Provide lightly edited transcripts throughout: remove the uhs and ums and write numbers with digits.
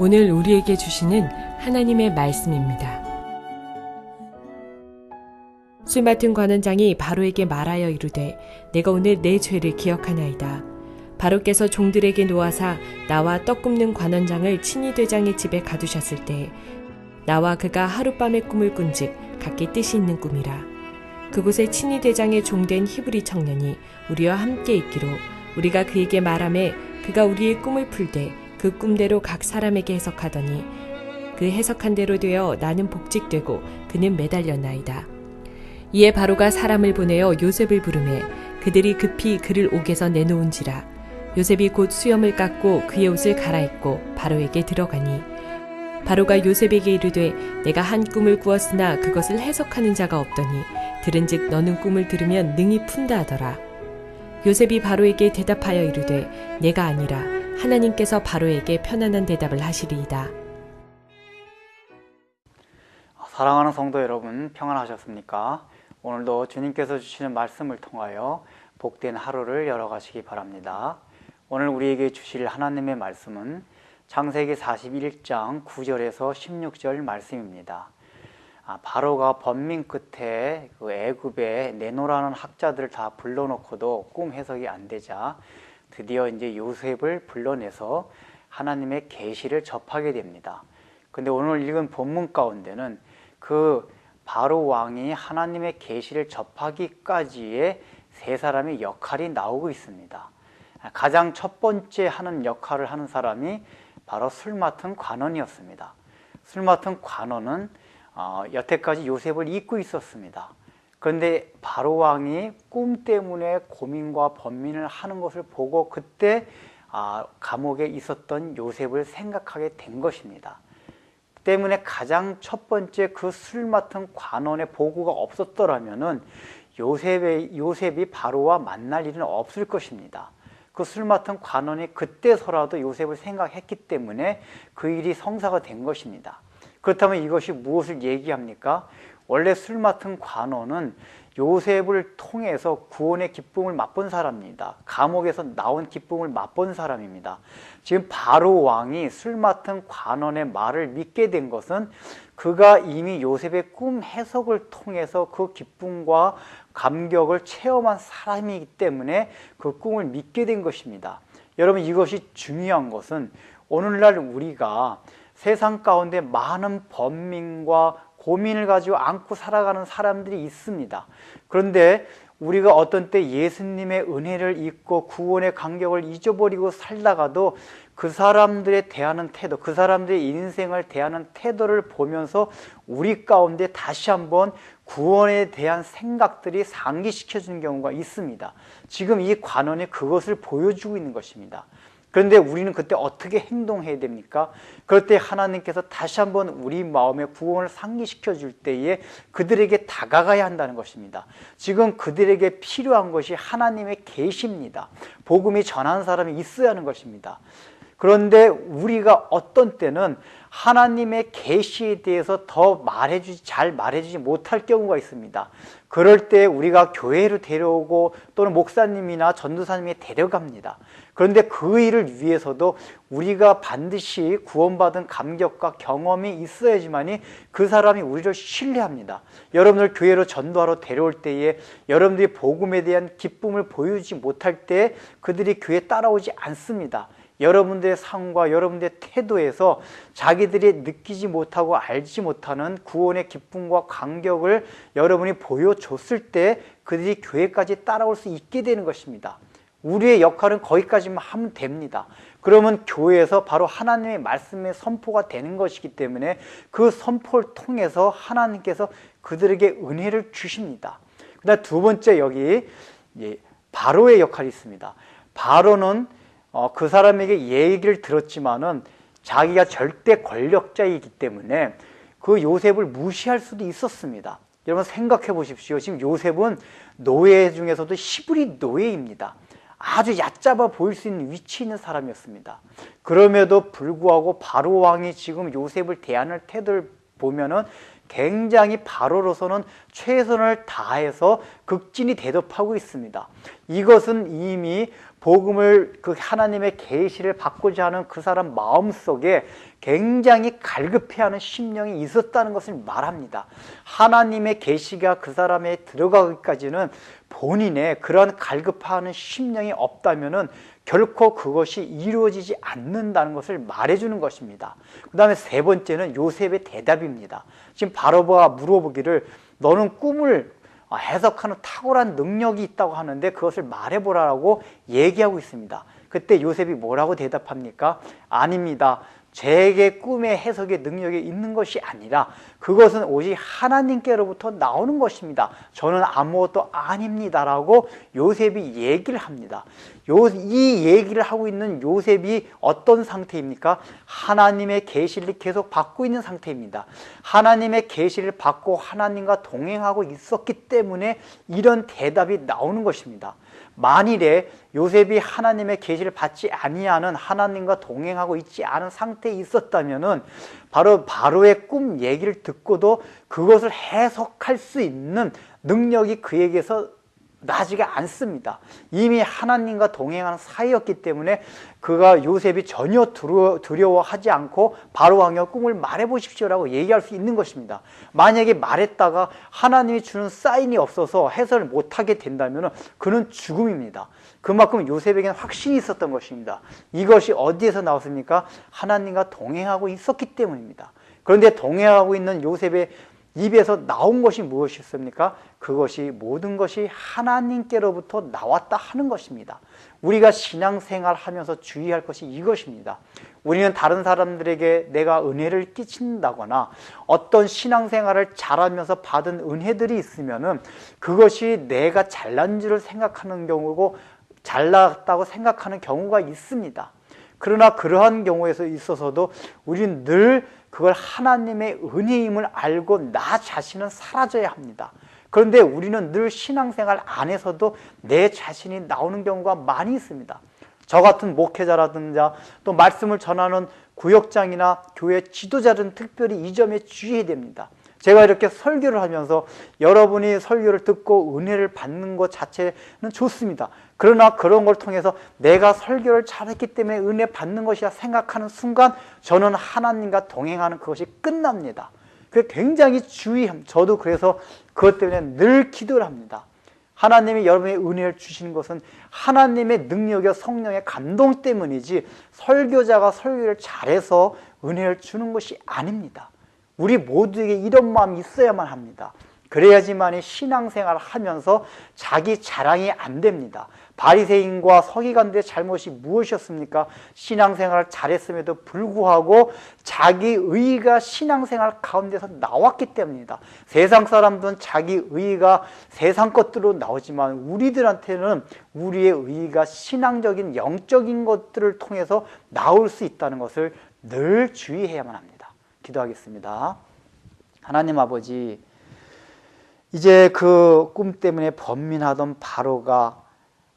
오늘 우리에게 주시는 하나님의 말씀입니다. 술 맡은 관원장이 바로에게 말하여 이르되 내가 오늘 내 죄를 기억하나이다. 바로께서 종들에게 놓아사 나와 떡 굽는 관원장을 친위대장의 집에 가두셨을 때 나와 그가 하룻밤의 꿈을 꾼즉 각기 뜻이 있는 꿈이라. 그곳에 친위대장의 종된 히브리 청년이 우리와 함께 있기로 우리가 그에게 말하매 그가 우리의 꿈을 풀되 그 꿈대로 각 사람에게 해석하더니 그 해석한 대로 되어 나는 복직되고 그는 매달렸나이다. 이에 바로가 사람을 보내어 요셉을 부르매 그들이 급히 그를 옥에서 내놓은지라. 요셉이 곧 수염을 깎고 그의 옷을 갈아입고 바로에게 들어가니 바로가 요셉에게 이르되 내가 한 꿈을 꾸었으나 그것을 해석하는 자가 없더니 들은즉 너는 꿈을 들으면 능히 푼다 하더라. 요셉이 바로에게 대답하여 이르되 내가 아니라 하나님께서 바로에게 편안한 대답을 하시리이다. 사랑하는 성도 여러분, 평안하셨습니까? 오늘도 주님께서 주시는 말씀을 통하여 복된 하루를 열어가시기 바랍니다. 오늘 우리에게 주실 하나님의 말씀은 창세기 41장 9절에서 16절 말씀입니다. 바로가 번민 끝에 그 애굽에 내노라는 학자들을 다 불러놓고도 꿈 해석이 안 되자 드디어 이제 요셉을 불러내서 하나님의 계시를 접하게 됩니다. 근데 오늘 읽은 본문 가운데는 그 바로 왕이 하나님의 계시를 접하기까지의 세 사람의 역할이 나오고 있습니다. 가장 첫 번째 하는 역할을 하는 사람이 바로 술 맡은 관원이었습니다. 술 맡은 관원은 여태까지 요셉을 잊고 있었습니다. 그런데 바로 왕이 꿈 때문에 고민과 번민을 하는 것을 보고 그때 감옥에 있었던 요셉을 생각하게 된 것입니다. 때문에 가장 첫 번째 그 술 맡은 관원의 보고가 없었더라면은 요셉이 바로와 만날 일은 없을 것입니다. 그 술 맡은 관원이 그때서라도 요셉을 생각했기 때문에 그 일이 성사가 된 것입니다. 그렇다면 이것이 무엇을 얘기합니까? 원래 술 맡은 관원은 요셉을 통해서 구원의 기쁨을 맛본 사람입니다. 감옥에서 나온 기쁨을 맛본 사람입니다. 지금 바로 왕이 술 맡은 관원의 말을 믿게 된 것은 그가 이미 요셉의 꿈 해석을 통해서 그 기쁨과 감격을 체험한 사람이기 때문에 그 꿈을 믿게 된 것입니다. 여러분, 이것이 중요한 것은 오늘날 우리가 세상 가운데 많은 번민과 고민을 가지고 안고 살아가는 사람들이 있습니다. 그런데 우리가 어떤 때 예수님의 은혜를 잊고 구원의 감격을 잊어버리고 살다가도 그 사람들에 대하는 태도, 그 사람들의 인생을 대하는 태도를 보면서 우리 가운데 다시 한번 구원에 대한 생각들이 상기시켜주는 경우가 있습니다. 지금 이 관원이 그것을 보여주고 있는 것입니다. 그런데 우리는 그때 어떻게 행동해야 됩니까? 그럴 때 하나님께서 다시 한번 우리 마음에 구원을 상기시켜 줄 때에 그들에게 다가가야 한다는 것입니다. 지금 그들에게 필요한 것이 하나님의 계시입니다. 복음이 전하는 사람이 있어야 하는 것입니다. 그런데 우리가 어떤 때는 하나님의 계시에 대해서 잘 말해주지 못할 경우가 있습니다. 그럴 때 우리가 교회로 데려오고 또는 목사님이나 전도사님이 데려갑니다. 그런데 그 일을 위해서도 우리가 반드시 구원받은 감격과 경험이 있어야지만이 그 사람이 우리를 신뢰합니다. 여러분들 교회로 전도하러 데려올 때에 여러분들이 복음에 대한 기쁨을 보여주지 못할 때 그들이 교회에 따라오지 않습니다. 여러분들의 삶과 여러분들의 태도에서 자기들이 느끼지 못하고 알지 못하는 구원의 기쁨과 감격을 여러분이 보여줬을 때 그들이 교회까지 따라올 수 있게 되는 것입니다. 우리의 역할은 거기까지만 하면 됩니다. 그러면 교회에서 바로 하나님의 말씀의 선포가 되는 것이기 때문에 그 선포를 통해서 하나님께서 그들에게 은혜를 주십니다. 그다음 두 번째, 여기 바로의 역할이 있습니다. 바로는 그 사람에게 얘기를 들었지만은 자기가 절대 권력자이기 때문에 그 요셉을 무시할 수도 있었습니다. 여러분 생각해 보십시오. 지금 요셉은 노예 중에서도 히브리 노예입니다. 아주 얕잡아 보일 수 있는 위치에 있는 사람이었습니다. 그럼에도 불구하고 바로 왕이 지금 요셉을 대하는 태도를 보면은 굉장히 바로로서는 최선을 다해서 극진히 대접하고 있습니다. 이것은 이미 복음을 그 하나님의 계시를 받고자 하는 그 사람 마음속에 굉장히 갈급해하는 심령이 있었다는 것을 말합니다. 하나님의 계시가 그 사람에 들어가기까지는 본인의 그런 갈급해하는 심령이 없다면은 결코 그것이 이루어지지 않는다는 것을 말해주는 것입니다. 그 다음에 세 번째는 요셉의 대답입니다. 지금 바로가 물어보기를 너는 꿈을 해석하는 탁월한 능력이 있다고 하는데 그것을 말해보라고 얘기하고 있습니다. 그때 요셉이 뭐라고 대답합니까? 아닙니다. 제게 꿈의 해석의 능력이 있는 것이 아니라 그것은 오직 하나님께로부터 나오는 것입니다. 저는 아무것도 아닙니다 라고 요셉이 얘기를 합니다. 이 얘기를 하고 있는 요셉이 어떤 상태입니까? 하나님의 계시를 계속 받고 있는 상태입니다. 하나님의 계시를 받고 하나님과 동행하고 있었기 때문에 이런 대답이 나오는 것입니다. 만일에 요셉이 하나님의 계시를 받지 아니하는 하나님과 동행하고 있지 않은 상태에 있었다면은 바로의 꿈 얘기를 듣고도 그것을 해석할 수 있는 능력이 그에게서 나지가 않습니다. 이미 하나님과 동행하는 사이였기 때문에 그가 요셉이 전혀 두려워하지 않고 바로 왕여 꿈을 말해보십시오라고 얘기할 수 있는 것입니다. 만약에 말했다가 하나님이 주는 사인이 없어서 해설을 못하게 된다면 그는 죽음입니다. 그만큼 요셉에게는 확신이 있었던 것입니다. 이것이 어디에서 나왔습니까? 하나님과 동행하고 있었기 때문입니다. 그런데 동행하고 있는 요셉의 입에서 나온 것이 무엇이었습니까? 그것이 모든 것이 하나님께로부터 나왔다 하는 것입니다. 우리가 신앙생활 하면서 주의할 것이 이것입니다. 우리는 다른 사람들에게 내가 은혜를 끼친다거나 어떤 신앙생활을 잘하면서 받은 은혜들이 있으면은 그것이 내가 잘난 줄을 생각하는 경우고 잘났다고 생각하는 경우가 있습니다. 그러나 그러한 경우에서 있어서도 우리는 늘 그걸 하나님의 은혜임을 알고 나 자신은 사라져야 합니다. 그런데 우리는 늘 신앙생활 안에서도 내 자신이 나오는 경우가 많이 있습니다. 저 같은 목회자라든지 또 말씀을 전하는 구역장이나 교회 지도자들은 특별히 이 점에 주의해야 됩니다. 제가 이렇게 설교를 하면서 여러분이 설교를 듣고 은혜를 받는 것 자체는 좋습니다. 그러나 그런 걸 통해서 내가 설교를 잘했기 때문에 은혜 받는 것이라 생각하는 순간 저는 하나님과 동행하는 그것이 끝납니다. 그게 굉장히 주의합니다. 저도 그래서 그것 때문에 늘 기도를 합니다. 하나님이 여러분의 은혜를 주시는 것은 하나님의 능력과 성령의 감동 때문이지 설교자가 설교를 잘해서 은혜를 주는 것이 아닙니다. 우리 모두에게 이런 마음이 있어야만 합니다. 그래야지만 신앙생활을 하면서 자기 자랑이 안 됩니다. 바리새인과 서기관들의 잘못이 무엇이었습니까? 신앙생활을 잘했음에도 불구하고 자기 의의가 신앙생활 가운데서 나왔기 때문입니다. 세상 사람들은 자기 의의가 세상 것들로 나오지만 우리들한테는 우리의 의의가 신앙적인 영적인 것들을 통해서 나올 수 있다는 것을 늘 주의해야만 합니다. 기도하겠습니다. 하나님 아버지, 이제 그 꿈 때문에 번민하던 바로가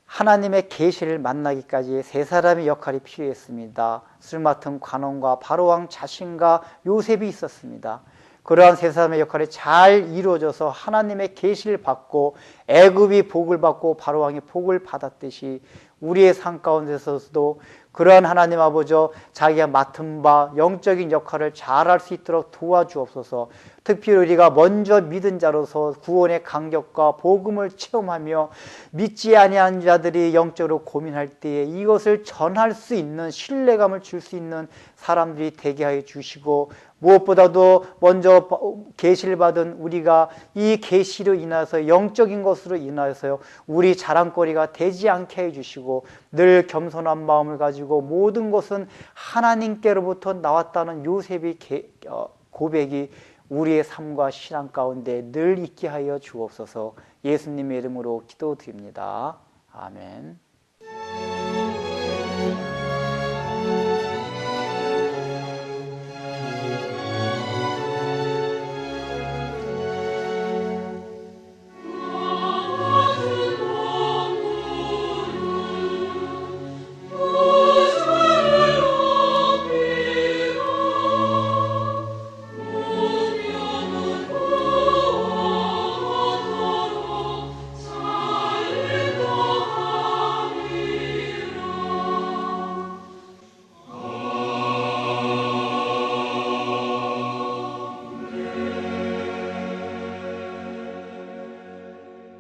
하나님의 계시를 만나기까지 세 사람의 역할이 필요했습니다. 술 맡은 관원과 바로왕 자신과 요셉이 있었습니다. 그러한 세 사람의 역할이 잘 이루어져서 하나님의 계시를 받고 애굽이 복을 받고 바로왕이 복을 받았듯이 우리의 삶 가운데서도 그러한 하나님 아버지 자기가 맡은 바 영적인 역할을 잘할 수 있도록 도와주옵소서. 특별히 우리가 먼저 믿은 자로서 구원의 감격과 복음을 체험하며 믿지 아니한 자들이 영적으로 고민할 때에 이것을 전할 수 있는 신뢰감을 줄 수 있는 사람들이 되게 하여 주시고, 무엇보다도 먼저 계시를 받은 우리가 이 계시로 인하여서 영적인 것으로 인하여서 우리 자랑거리가 되지 않게 해주시고 늘 겸손한 마음을 가지고 모든 것은 하나님께로부터 나왔다는 요셉의 고백이 우리의 삶과 신앙 가운데 늘 있게 하여 주옵소서. 예수님의 이름으로 기도드립니다. 아멘.